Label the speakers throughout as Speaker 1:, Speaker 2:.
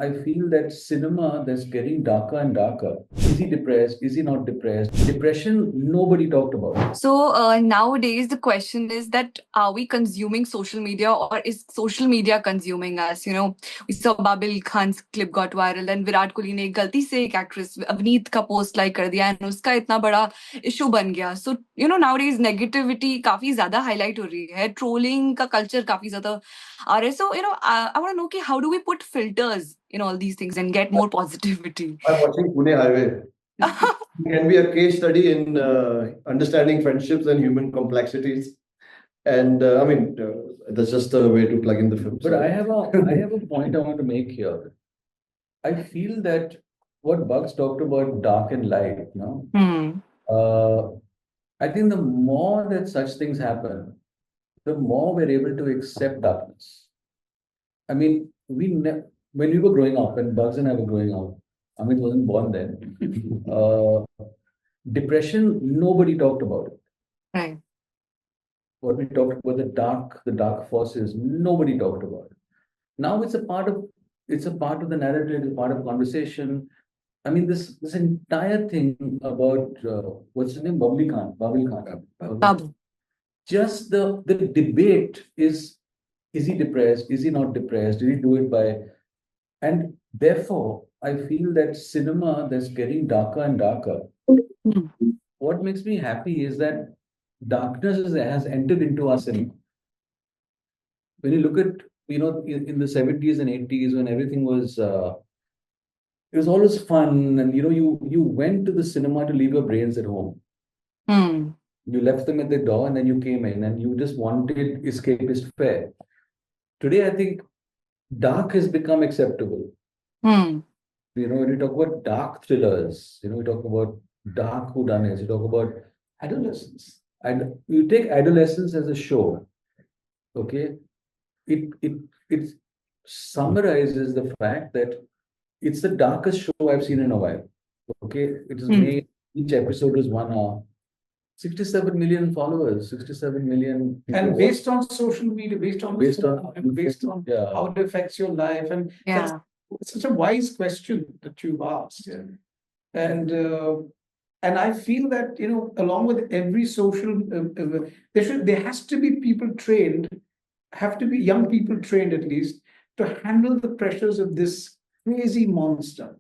Speaker 1: I feel that cinema that's getting darker and darker. Is he depressed? Is he not depressed? Depression, nobody talked about.
Speaker 2: So nowadays, the question is that are we consuming social media or is social media consuming us? We saw Babil Khan's clip got viral and Virat Kohli ने गलती से एक actress Avneet का post like कर दिया and उसका इतना बड़ा issue बन गया. So nowadays negativity काफी ज़्यादा highlight हो रही है. Trolling का culture काफी ज़्यादा आ रहा है. So I want to know कि how do we put filters in all these things and get more positivity?
Speaker 3: I'm watching Pune Highway. It can be a case study in understanding friendships and human complexities. And that's just a way to plug in the film.
Speaker 1: But I have a point I want to make here. I feel that what Bugs talked about dark and light, no? I think the more that such things happen, the more we're able to accept darkness. I mean, when we were growing up, when Bugs and I were growing up, Amit wasn't born then. Depression, nobody talked about it.
Speaker 2: Right.
Speaker 1: What we talked about, the dark forces, nobody talked about it. Now it's a part of the narrative, it's a part of conversation. I mean, this entire thing about what's his name, Babil Khan.
Speaker 2: Babu.
Speaker 1: Just the debate is he depressed? Is he not depressed? Did he do it by? And therefore, I feel that cinema that's getting darker and darker.
Speaker 2: Hmm.
Speaker 1: What makes me happy is that darkness has entered into our cinema. When you look at, in the 70s and 80s, when everything was, it was always fun, and you went to the cinema to leave your brains at home.
Speaker 2: Hmm.
Speaker 1: You left them at the door, and then you came in, and you just wanted escapist fare. Today, I think dark has become acceptable.
Speaker 2: Hmm.
Speaker 1: When you talk about dark thrillers, we talk about dark whodunits, you talk about adolescence. And you take adolescence as a show, okay? It summarizes the fact that it's the darkest show I've seen in a while. Okay, it is made. Each episode is 1 hour. 67 million followers, 67 million.
Speaker 4: And based on social media, based on
Speaker 1: Yeah.
Speaker 4: how it affects your life, and
Speaker 2: Yeah.
Speaker 4: that's such a wise question that you've asked.
Speaker 1: Yeah.
Speaker 4: And I feel that along with every social, there has to be people trained, have to be young people trained at least to handle the pressures of this crazy monster.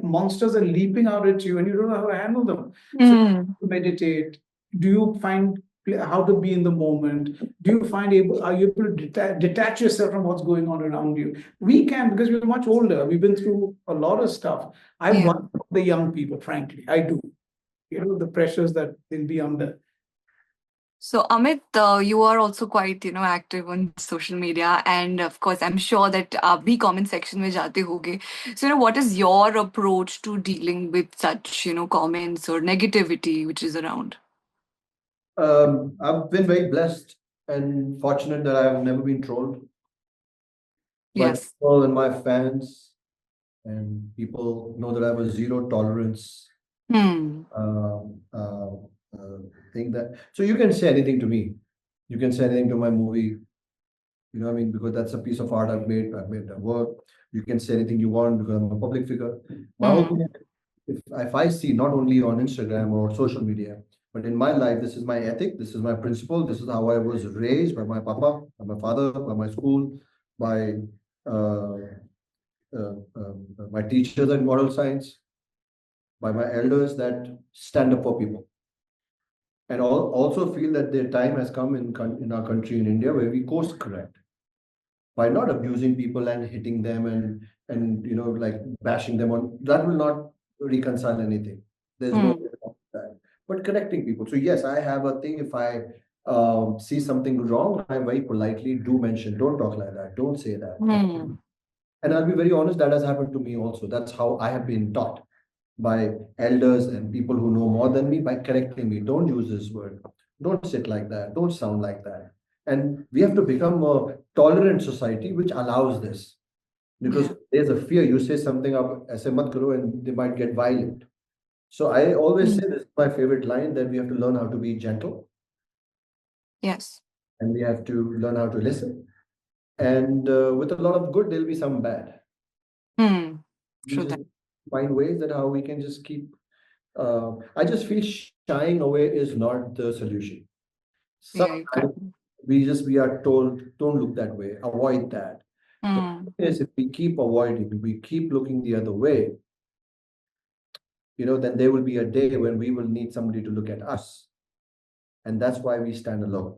Speaker 4: Monsters are leaping out at you and you don't know how to handle them. So meditate. Do you find how to be in the moment? Are you able to detach yourself from what's going on around you? We can, because we're much older. We've been through a lot of stuff. I want the young people, frankly. I do. The pressures that they'll be under.
Speaker 2: So Amit, you are also quite active on social media, and of course, I'm sure that आप भी comment section में जाते होगे. So what is your approach to dealing with such comments or negativity which is around?
Speaker 3: I've been very blessed and fortunate that I've never been trolled by
Speaker 2: Yes.
Speaker 3: people and my fans, and people know that I have a zero tolerance thing that. So you can say anything to me. You can say anything to my movie. Because that's a piece of art I've made a work. You can say anything you want because I'm a public figure. My whole thing, if I see not only on Instagram or social media, but in my life, this is my ethic, this is my principle, this is how I was raised by my papa, by my father, by my school, by my teachers in moral science, by my elders that stand up for people. And also feel that the time has come in our country, in India, where we course correct by not abusing people and hitting them and like bashing them on. That will not reconcile anything. There's no way about that. But correcting people. So yes, I have a thing. If I see something wrong, I very politely do mention, don't talk like that, don't say that. And I'll be very honest, that has happened to me also. That's how I have been taught by elders and people who know more than me, by correcting me. Don't use this word. Don't sit like that. Don't sound like that. And we have to become a tolerant society which allows this. Because there's a fear. You say something up, aise mat karo, and they might get violent. So I always say, this is my favorite line, that we have to learn how to be gentle.
Speaker 2: Yes.
Speaker 3: And we have to learn how to listen. And with a lot of good, there'll be some bad.
Speaker 2: Hmm.
Speaker 3: We
Speaker 2: True
Speaker 3: just
Speaker 2: that.
Speaker 3: find ways that how we can just keep. I just feel shying away is not the solution.
Speaker 2: Yeah, you
Speaker 3: Sometimes we are told, don't look that way, avoid that. The
Speaker 2: Hmm.
Speaker 3: thing is, if we keep avoiding, we keep looking the other way, then there will be a day when we will need somebody to look at us. And that's why we stand alone.